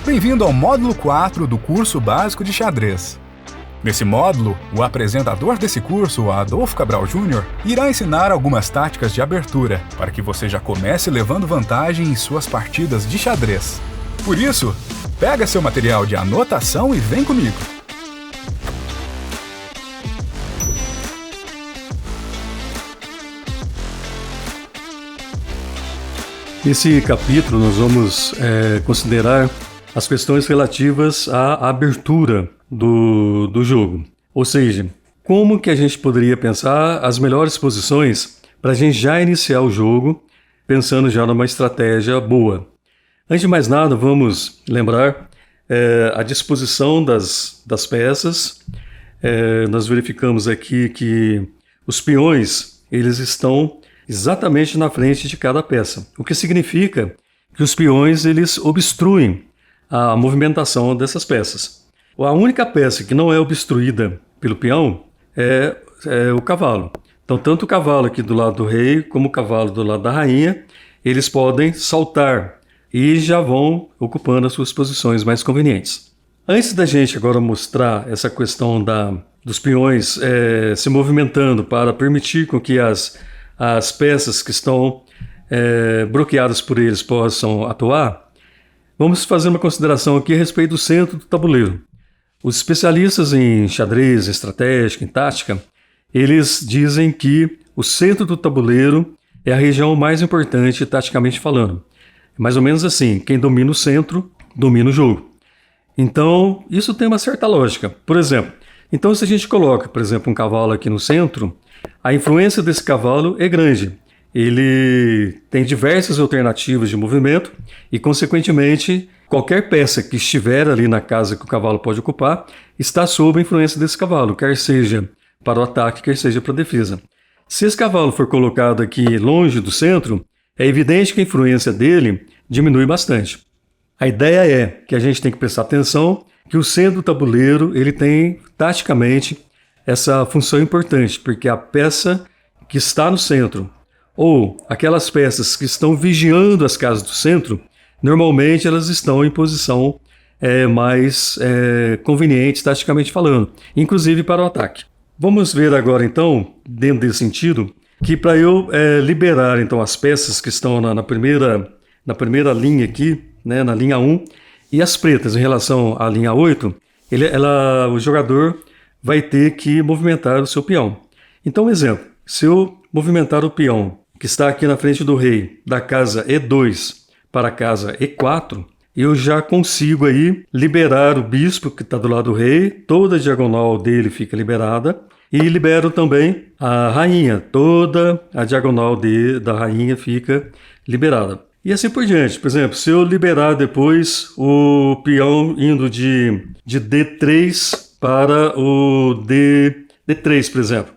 Bem-vindo ao módulo 4 do curso básico de xadrez. Nesse módulo, o apresentador desse curso, Adolfo Cabral Júnior, irá ensinar algumas táticas de abertura para que você já comece levando vantagem em suas partidas de xadrez. Por isso, pega seu material de anotação e vem comigo! Nesse capítulo, nós vamos considerar as questões relativas à abertura do jogo. Ou seja, como que a gente poderia pensar as melhores posições para a gente já iniciar o jogo, pensando já numa estratégia boa. Antes de mais nada, vamos lembrar a disposição das peças. Nós verificamos aqui que os peões eles estão exatamente na frente de cada peça, o que significa que os peões eles obstruem a movimentação dessas peças. A única peça que não é obstruída pelo peão é o cavalo. Então, tanto o cavalo aqui do lado do rei como o cavalo do lado da rainha, eles podem saltar e já vão ocupando as suas posições mais convenientes. Antes da gente agora mostrar essa questão dos peões se movimentando para permitir com que as peças que estão bloqueadas por eles possam atuar, vamos fazer uma consideração aqui a respeito do centro do tabuleiro. Os especialistas em xadrez, em estratégia, em tática, eles dizem que o centro do tabuleiro é a região mais importante taticamente falando. É mais ou menos assim, quem domina o centro, domina o jogo. Então, isso tem uma certa lógica. Por exemplo, então se a gente coloca, por exemplo, um cavalo aqui no centro, a influência desse cavalo é grande. Ele tem diversas alternativas de movimento e, consequentemente, qualquer peça que estiver ali na casa que o cavalo pode ocupar está sob a influência desse cavalo, quer seja para o ataque, quer seja para a defesa. Se esse cavalo for colocado aqui longe do centro, é evidente que a influência dele diminui bastante. A ideia é que a gente tem que prestar atenção que o centro do tabuleiro ele tem, taticamente, essa função importante, porque a peça que está no centro ou aquelas peças que estão vigiando as casas do centro, normalmente elas estão em posição mais conveniente, taticamente falando, inclusive para o ataque. Vamos ver agora então, dentro desse sentido, que para eu liberar então as peças que estão na primeira linha aqui, né, na linha 1, e as pretas em relação à linha 8, o jogador vai ter que movimentar o seu peão. Então, um exemplo, se eu movimentar o peão que está aqui na frente do rei da casa E2 para a casa E4, eu já consigo aí liberar o bispo que está do lado do rei, toda a diagonal dele fica liberada, e libero também a rainha, toda a diagonal da rainha fica liberada. E assim por diante. Por exemplo, se eu liberar depois o peão indo de D3 para o D3, por exemplo.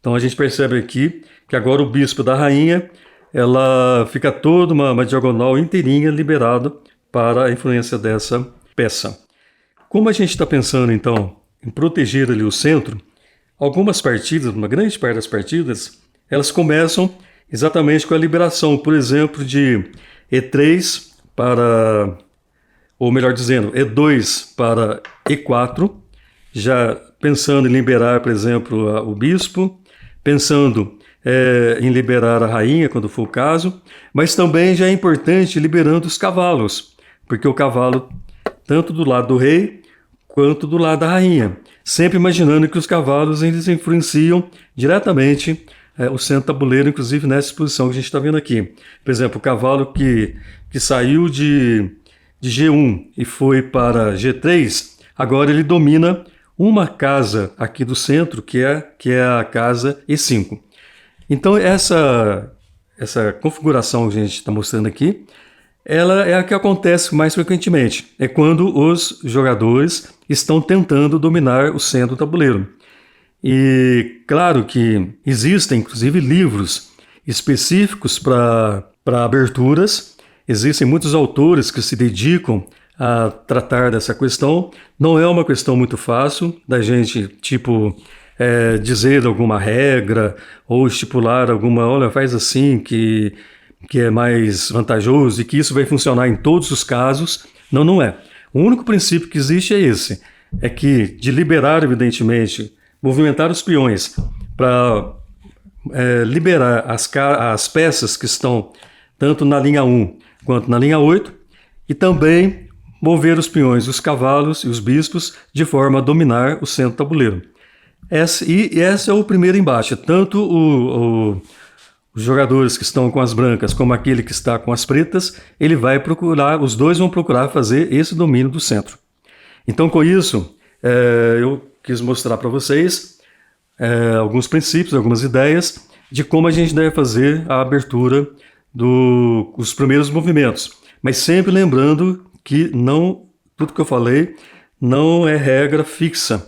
Então a gente percebe aqui que agora o bispo da rainha, ela fica toda uma diagonal inteirinha liberada para a influência dessa peça. Como a gente está pensando então em proteger ali o centro, algumas partidas, uma grande parte das partidas, elas começam exatamente com a liberação, por exemplo, de E3 para, ou melhor dizendo, E2 para E4, já pensando em liberar, por exemplo, o bispo, pensando em liberar a rainha, quando for o caso, mas também já é importante liberando os cavalos, porque o cavalo, tanto do lado do rei, quanto do lado da rainha, sempre imaginando que os cavalos eles influenciam diretamente o centro tabuleiro, inclusive nessa posição que a gente está vendo aqui. Por exemplo, o cavalo que saiu de G1 e foi para G3, agora ele domina uma casa aqui do centro, que é a casa E5. Então essa configuração que a gente está mostrando aqui, ela é a que acontece mais frequentemente. É quando os jogadores estão tentando dominar o centro do tabuleiro. E claro que existem inclusive livros específicos para aberturas, existem muitos autores que se dedicam a tratar dessa questão. Não é uma questão muito fácil da gente, dizer alguma regra ou estipular alguma, olha, faz assim que é mais vantajoso e que isso vai funcionar em todos os casos. Não é. O único princípio que existe é esse, é que de liberar, evidentemente, movimentar os peões para liberar as peças que estão tanto na linha 1 quanto na linha 8, e também mover os peões, os cavalos e os bispos de forma a dominar o centro do tabuleiro. Esse é o primeiro embate. Tanto os jogadores que estão com as brancas como aquele que está com as pretas, os dois vão procurar fazer esse domínio do centro. Então, com isso, eu quis mostrar para vocês alguns princípios, algumas ideias de como a gente deve fazer a abertura dos primeiros movimentos. Mas sempre lembrando que tudo que eu falei não é regra fixa.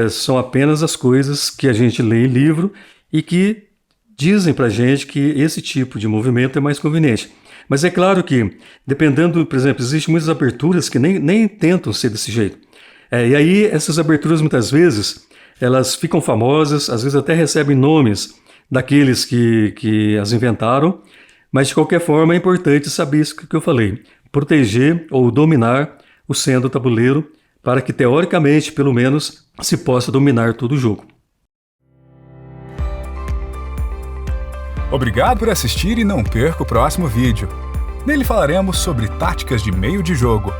São apenas as coisas que a gente lê em livro e que dizem para a gente que esse tipo de movimento é mais conveniente. Mas é claro que, dependendo, por exemplo, existem muitas aberturas que nem tentam ser desse jeito. E aí, essas aberturas, muitas vezes, elas ficam famosas, às vezes até recebem nomes daqueles que as inventaram, mas, de qualquer forma, é importante saber isso que eu falei. Proteger ou dominar o centro do tabuleiro para que, teoricamente, pelo menos, se possa dominar todo o jogo. Obrigado por assistir e não perca o próximo vídeo. Nele falaremos sobre táticas de meio de jogo,